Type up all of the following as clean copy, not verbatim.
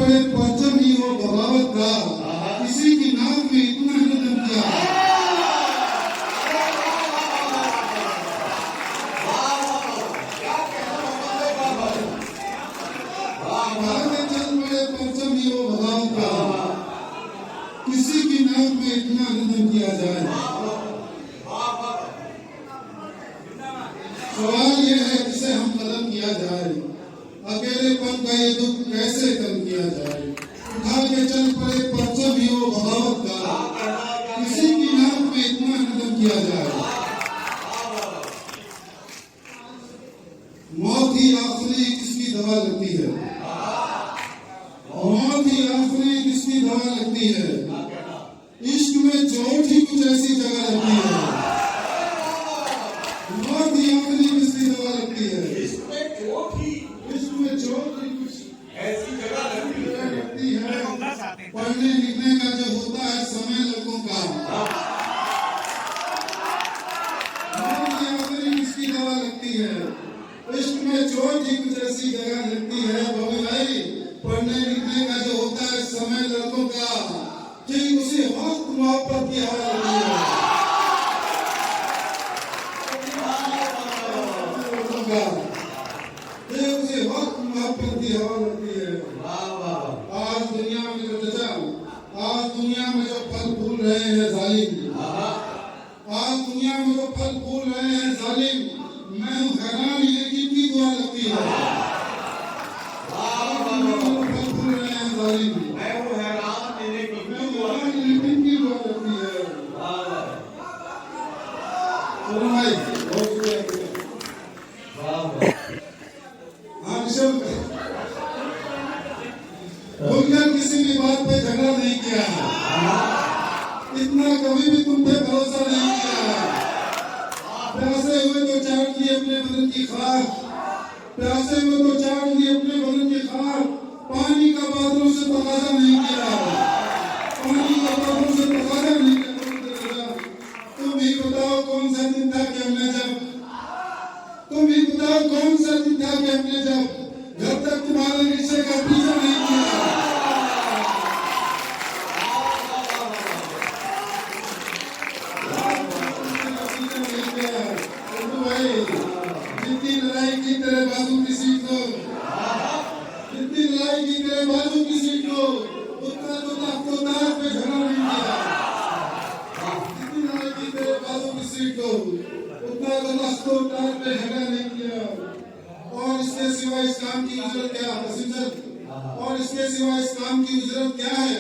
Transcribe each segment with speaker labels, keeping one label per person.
Speaker 1: पड़े परचम ही हो बगावत का, किसी की नाक में इतना न दम किया। चल पड़े परचम ही हो बगावत का, किसी की नाक में इतना न दम किया जाए। सवाल यह है किसे हम कदम किया जाए, अकेलेपन का ये दुख कैसे कम किया जाए। उठा के चल पड़े परचम ही हो बगावत का, किसी की नाक में इतना न दम किया जाए। मौत ही आखिरी किसकी दवा लगती है, मौत ही आखिरी किसकी दवा लगती है। इश्क में चोट ही कुछ ऐसी जगह लगती है, मौत ही आखिरी किसकी दवा लगती है। इश्क में चोट ही कुछ ऐसी जगह लगती है। पढ़ने लिखने का जो होता है समय लोगों का, मौत ही आखिरी किसकी दवा लगती है। इश्क में चोट ही कुछ ऐसी जगह लगती है। बाबू भाई, पढ़ने लिखने का जो होता है समय लड़कों का, ठीक उसी वक्त मोहब्बत की हवा लगती है। उसी वक्त मोहब्बत की हवा लगती है। आज दुनिया में जो चचा, आज दुनिया में जो फल फूल रहे हैं जालिम, आज दुनिया में जो फल फूल रहे हैं जालिम, मैं हैरान ये किनकी दुआ लगती है। फल फूल रहे हैं जालिम, मैं वो हैरान ये किनकी दुआ लगती है। चलो भाई, बहुत शुक्रिया। हाँ ऋषभ, खुलकर किसी भी बात पे झगड़ा नहीं किया, इतना कभी भी तुम पे भरोसा नहीं किया। प्यासे हुए तो चाट लिए अपने बदन की खाक, प्यासे हुए तो चाट लिए अपने बदन की खाक। पानी का बादलों से तकाजा नहीं किया, पानी का बादलों से तकाजा नहीं किया। तुम ही बताओ कौन सा दिन था कि हमने जब, तुम ही बताओ कौन सा दिन था कि हमने जब घर तक तुम्हारे रिश्ते का पीछा नहीं किया। जितनी लड़ाई की तेरे बाजू की सीट को, जितनी लड़ाई की तेरे बाजू की सीट को, उतना तो ताज पे झगड़ा नहीं किया। जितनी लड़ाई की तेरे बाजू की सीट को, उतना तो ताज पे झगड़ा नहीं किया। और इसके सिवा इस काम की उजरत क्या है, और इसके सिवा इस काम की उजरत क्या है।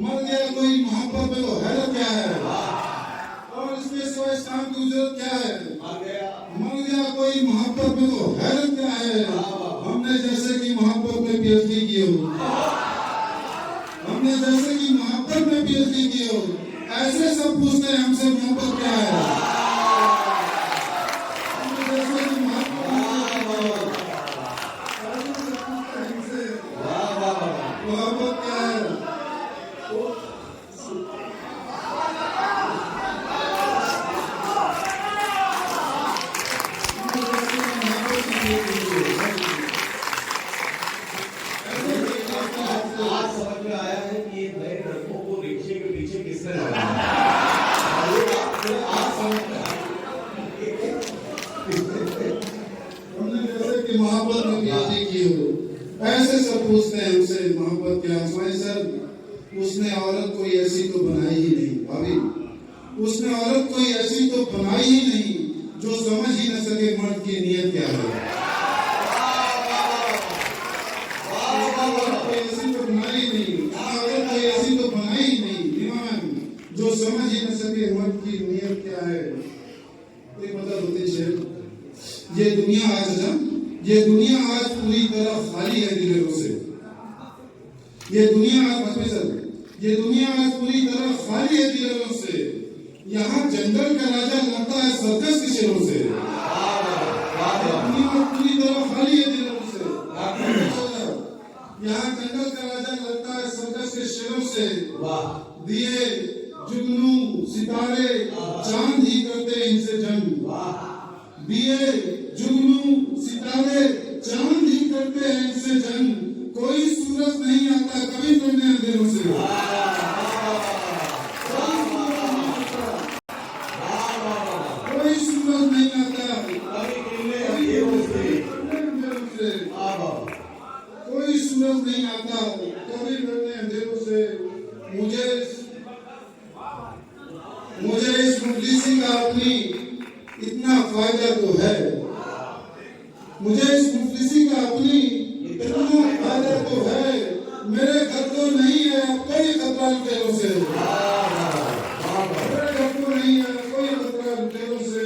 Speaker 1: मर गया कोई मोहब्बत में तो हैरत क्या है, और इसके सिवा इस काम की उजरत क्या है। मर गया कोई मोहब्बत में तो हैरत क्या है। हमने जैसे कि मोहब्बत में पीएचडी की हो, हमने जैसे कि मोहब्बत में पीएचडी की हो, ऐसे सब पूछते हैं हमसे मोहब्बत क्या है। मोहब्बत में पीएचडी की हो, ऐसे सब पूछते हैं हमसे मोहब्बत क्या है। सर, उसने औरत कोई ऐसी तो बनाई ही नहीं भाभी, उसने औरत कोई ऐसी तो बनाई ही नहीं जो समझ ही न सके मर्द की नीयत क्या है। कोई ऐसी तो बनाई नहीं, औरत कोई ऐसी तो बनाई ही नहीं जो समझ ही न सके मर्द की नीयत क्या है। एक मतलब होती है, ये दुनिया आज ये दुनिया आज पूरी तरह खाली है दिलों से। ये दुनिया आज पूरी तरह खाली है दिलों से। यहाँ जंगल का राजा लड़ता है सर्कस के शेरों से। दुनिया पूरी तरह खाली है दिलों से। यहाँ जंगल का राजा लड़ता है सर्कस के शेरों से। दिए जुगनू सितारे चांद ही करते इनसे जंग। दिए जुगनू सितारे चांद ही करते हैं इनसे जंग। कोई सूरज नहीं आता कभी तुमने अंधेरों से, कोई सूरज नहीं आता कोई सूरज नहीं आता कभी तुमने अंधेरों से। मुझे इस मुफलिसी का अपनी इतना फायदा तो है, मुझे इस मुफलिसी का अपनी इतना फायदा तो है। मेरे घर को नहीं है कोई खतरा लुटेरों से, मेरे घर को नहीं है कोई खतरा लुटेरों से।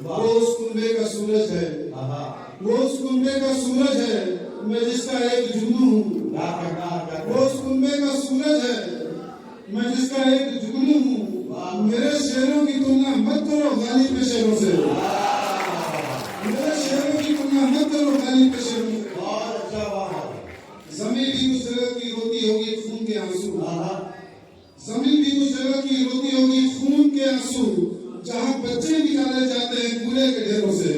Speaker 1: वो उस कुंबे का सूरज है, वो उस कुंबे का सूरज है, मैं जिसका एक जुगनू हूँ। वो उस कुंबे का सूरज है, मैं जिसका एक जुगनू हूँ। मेरे शेरों की तुलना मत करो गालिब के शेरों से, मेरे शेरों की तुलना मत करो गालिब के शेरों से। ज़मीन भी उस जगह की रोती होगी खून के आंसू, ज़मीन भी उस जगह की रोती होगी खून के आंसू, जहाँ बच्चे निकाले जाते हैं कूड़े के ढेरों से।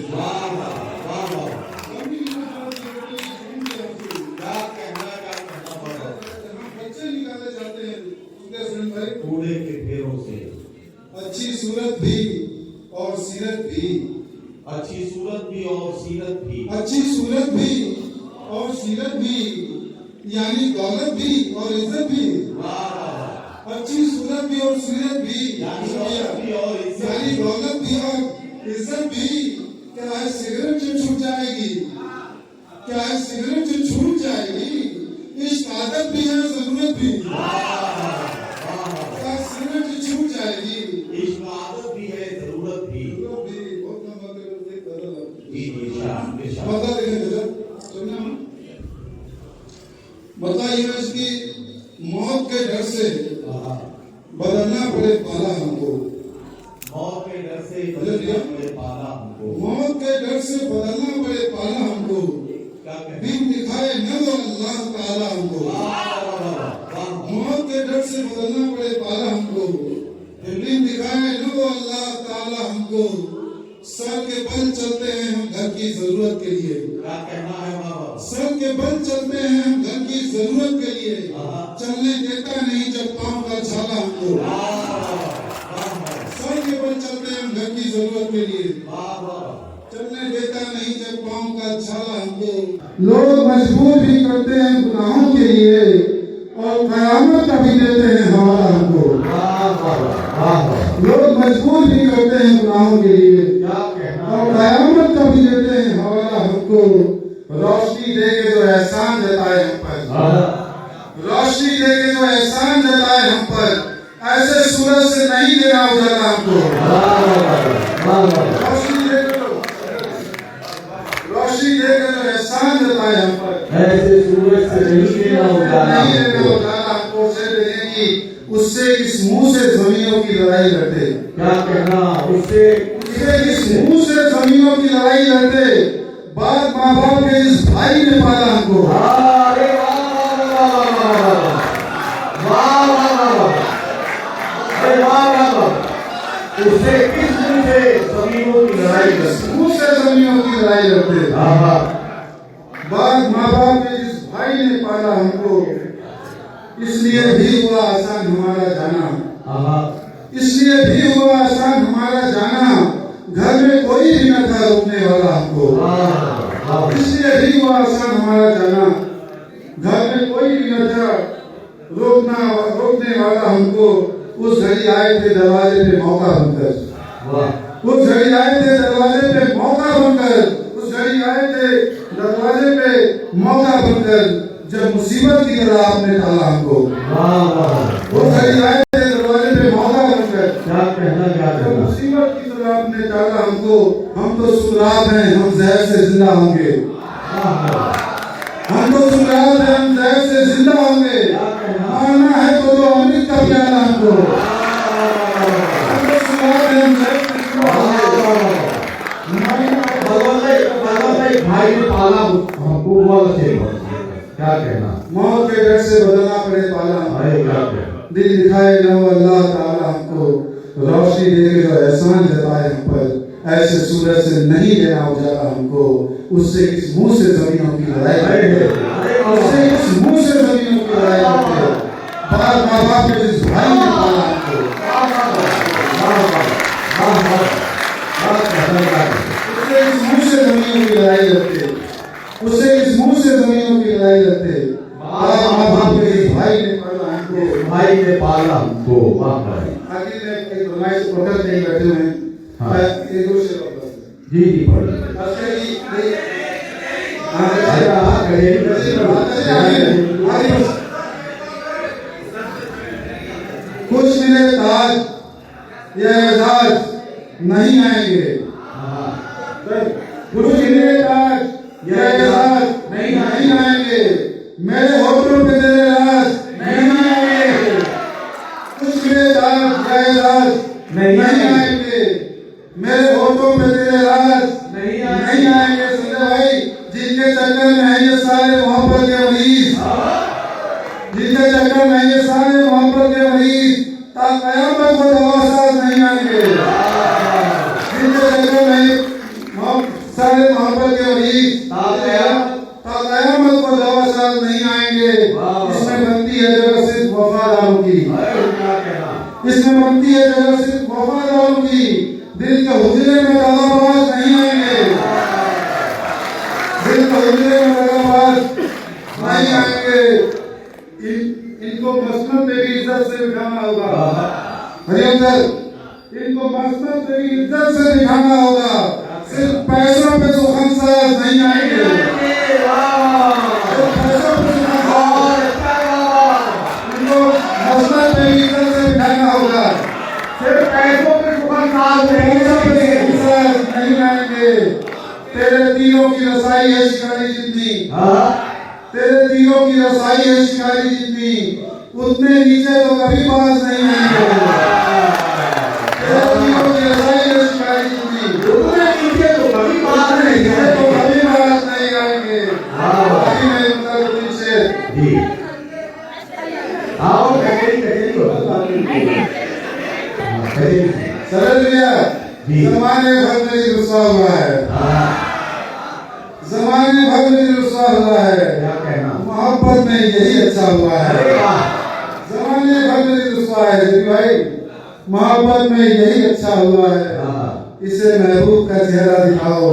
Speaker 1: बच्चे निकाले जाते हैं
Speaker 2: कूड़े के ढेरों से।
Speaker 1: अच्छी सूरत भी और सीरत भी,
Speaker 2: अच्छी सूरत भी और सीरत भी,
Speaker 1: अच्छी सूरत भी और सीरत भी, यानी दौलत भी और इज्जत भी। अच्छी सूरत भी और सीरत भी, यानी दौलत भी और इज्जत भी। क्या है सिगरेट जो छूट जाएगी, क्या है सिगरेट जो छूट जाएगी। इश्क आदत भी है जरूरत भी, क्या सिगरेट जो छूट जाएगी।
Speaker 2: इश्क आदत भी है जरूरत भी।
Speaker 1: बताइए इसकी मौत के डर से बदलना पड़े पाला हमको,
Speaker 2: मौत के डर से बदलना पड़े पाला हमको,
Speaker 1: मौत के डर से बदलना पड़े पाला हमको। दिन दिखाए न वो अल्लाह ताला हमको, मौत के डर से बदलना पड़े पाला हमको। दिन दिखाए न वो अल्लाह ताला हमको। सर के बल चलते हैं हम घर की जरूरत के लिए,
Speaker 2: क्या कहना है बाबा।
Speaker 1: सर के बल चलते हैं हम घर की जरूरत के लिए। चलने देता नहीं जब पाँव का छाला हमको, सर के बल चलते हैं हम घर की जरूरत के लिए। चलने देता नहीं जब पाँव का छाला हमको। लोग मजबूर भी करते हैं गुनाहों के लिए और कयामत का भी देते हैं हवाला हमको। लोग मजबूर भी करते हैं गुनाहों के लिए और कयामत का भी देते हैं हवाला हमको। रोशनी दे के जो एहसान जताए हम पर, रोशनी दे के जो एहसान जताए हम पर, ऐसे सूरज से नहीं देना उजाला हमको। रोशनी दे के जो एहसान जताए हम पर,
Speaker 2: ऐसे सूरज से नहीं देना उजाला
Speaker 1: हमको। उससे इस मुंह से जमीनों की लड़ाई लड़ते,
Speaker 2: क्या कहना, उससे
Speaker 1: इस मुंह से जमीनों की लड़ाई लड़ते। बाप माँ बाप के इस भाई ने पाला हमको।
Speaker 2: उससे किस मुंह से जमीनों की लड़ाई लड़ते,
Speaker 1: मुंह से जमीनों की लड़ाई लड़ते। बाप माँ बाप के इस भाई ने पाला हमको। इसलिए भी हुआ आसान हमारा जाना, इसलिए भी हुआ आसान हमारा जाना। घर में कोई भी न था रोकने वाला हमको, इसलिए भी हुआ आसान हमारा जाना। घर में कोई भी न था रोकने वाला हमको। उस घड़ी आए थे दरवाजे पे मौका बनकर, उस घड़ी आए थे दरवाजे पे मौका बनकर, उस घड़ी आए थे दरवाजे पे मौका बनकर। जब मुसीबत की तरह आपने टाला हमको, वो घड़ी आए थे दरवाजे पे मौका बनकर।
Speaker 2: क्या कहना, क्या कहना।
Speaker 1: मुसीबत की तरह आपने टाला हमको। हम तो सुराब हैं, हम जहर से जिंदा होंगे। हम तो सुराब हैं, हम जहर से जिंदा होंगे। मारना है तो अमृत का प्याला हमको। हम तो सुराब हैं, हम जहर से जिंदा होंगे।
Speaker 2: भाई ने पाला हमको, बहुत अच्छे। क्या कहना,
Speaker 1: मौत के डर से बदलना पड़े पाला। दिल दिखाए न वो अल्लाह ताला हमको। रोशनी दे के जो एहसान जताए हम पर, ऐसे सूरज से नहीं देना उजाला हमको। उससे किस मुंह से जमीनों की लड़ाई। उससे इस मुंह से जमीनों की लड़ाई लड़ते हो। बाप माँ बाप के जिस भाई ने पाला आपको, उससे इस मुंह से जमीनों की लड़ाई लड़ते हो। उससे इस मुंह से जमीनों की लड़ाई लड़ते हो। बाप माँ बाप के जिस भाई ने पाला हमको,
Speaker 2: भाई ने पाला हमको। वाह भाई,
Speaker 1: आखिर में एक फरमाइश पकड़ के बैठे हुए हैं।
Speaker 2: हाँ।
Speaker 1: ये दो शेर वापस
Speaker 2: जी जी पढ़िए।
Speaker 1: कुछ मिले ताज या एजाज नहीं आएंगे। कुछ मिले ताज या एजाज नहीं आएंगे। मेरे होठों पे तेरे राज नहीं आएंगे। कुछ मिले ताज या एजाज नहीं आएंगे। मेरे होठों पे तेरे राज नहीं आएंगे। संजय भाई, जिनके चक्कर में है ये सारे मोहब्बत के मरीज, जिनके चक्कर में है ये सारे मोहब्बत के मरीज, ता कयामत को दवासाज नहीं आएंगे। जिनके चक्कर में सारे मोहब्बत के मरीज, ता कयामत को दवासाज नहीं आएंगे। इसमें बनती है जगह सिर्फ वफादारों की, इसमें बनती है जगह सिर्फ वफादारों की। दिल के हुजरे में दादाबाज नहीं आएंगे। दिल के हुजरे में दादाबाज नहीं आएंगे। इनको मसनद पे भी इज्जत से बिठाना होगा। हरियंदर, इनको मसनद पे भी इज्जत से बिठाना होगा। सिर्फ पैसों पे तो खमसाज नहीं आएंगे। सिर्फ पैसों पे इनको मसनद पे भी इज्जत से बिठाना होगा। सिर्फ पैसों पे नहीं आएंगे। तेरे तीरों की रसाई है शिकारी जितनी, तेरे तीरों की रसाई है शिकारी जितनी, उतने नीचे तो कभी बाज नहीं आएंगे। तेरे तीरों की रसाई है शिकारी जितनी, उतने नीचे तो कभी बाज नहीं आएंगे। अभी मैं उनका कुछ शेर
Speaker 2: जी आओ कचेरी
Speaker 1: समझ लिया। जमाने भर में रुसवा हुआ है, जमाने भर में रुसवा हुआ है।
Speaker 2: क्या कहना,
Speaker 1: मोहब्बत में यही अच्छा हुआ है। जमाने भर में रुसवा है भाई, मोहब्बत में यही अच्छा हुआ है। इसे महबूब का चेहरा दिखाओ।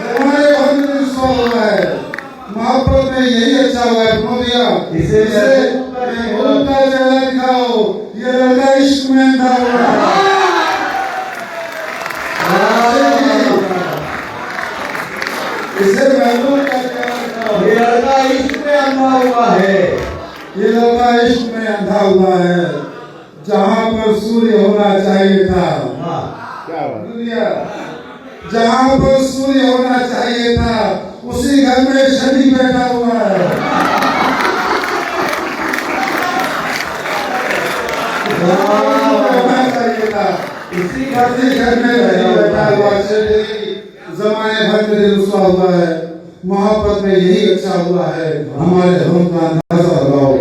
Speaker 1: जमाने भर में रुसवा हुआ है, मोहब्बत में यही अच्छा हुआ है। भैया इसे महबूब का चेहरा दिखाओ। ये लड़का इश्क में अंधा हुआ है। इसे महबूब का चेहरा दिखाओ।
Speaker 2: ये लड़का इश्क में अंधा हुआ है।
Speaker 1: ये लड़का इश्क में अंधा हुआ है। जहाँ पर सूर्य होना चाहिए था,
Speaker 2: क्या बात,
Speaker 1: जहाँ पर सूर्य होना चाहिए था, उसी घर में शनि बैठा हुआ है। होना चाहिए था, इसी घर में बैठा हुआ है। जमाने भर में रुसवा हुआ है, मोहब्बत में यही अच्छा हुआ है। हमारे गम का अंदाजा लगाओ,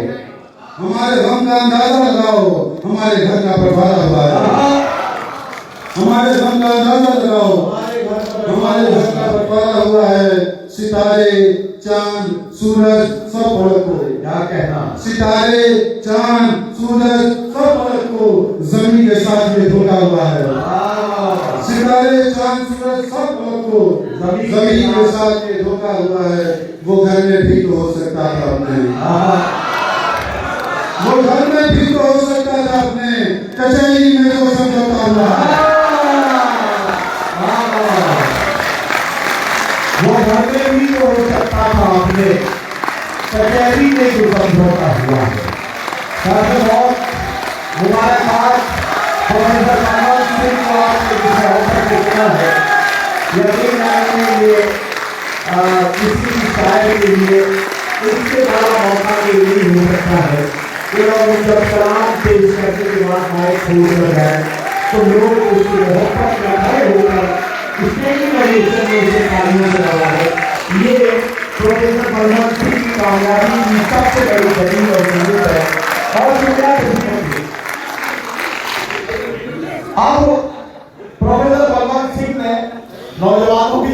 Speaker 1: हमारे गम का अंदाजा लगाओ। हमारे घर का बंटवारा हुआ है, हमारे गम का अंदाजा लगाओ। हमारे घर का बंटवारा हुआ है। सितारे चांद सूरज सब भड़को।
Speaker 2: क्या कहना,
Speaker 1: सितारे चांद सूरज सब भड़को। जमीन के साथ में धोखा हुआ है। सितारे चांद सूरज सब भड़को। जमीन के साथ में धोखा हुआ है। वो घर में भी तो हो सकता था अपने, वो घर में भी तो हो सकता था अपने। कचहरी में तो समझौता हुआ है।
Speaker 2: वो घर में भी तो हो सकता था अपने, कचहरी में जो समझौता हुआ है। बहुत मुबारकबाद प्रोफेसर मनोज सिंह को आपने जिसे अवसर देना है। यकीन मानिए किसी भी शायर के लिए इससे बड़ा मौका नहीं हो सकता है। ये लोग जब सलाम पेश करने के बाद माइक छोड़ कर जाए तो लोग उसकी मोहब्बत में खड़े होकर स्टेजिंग एडिशन में उसे तालियों से लगा है। ये प्रोफेसर मनोज सिंह की कामयाबी की सबसे बड़ी दलील और सबूत है। और अब प्रोफेसर मनोज सिंह ने नौजवानों की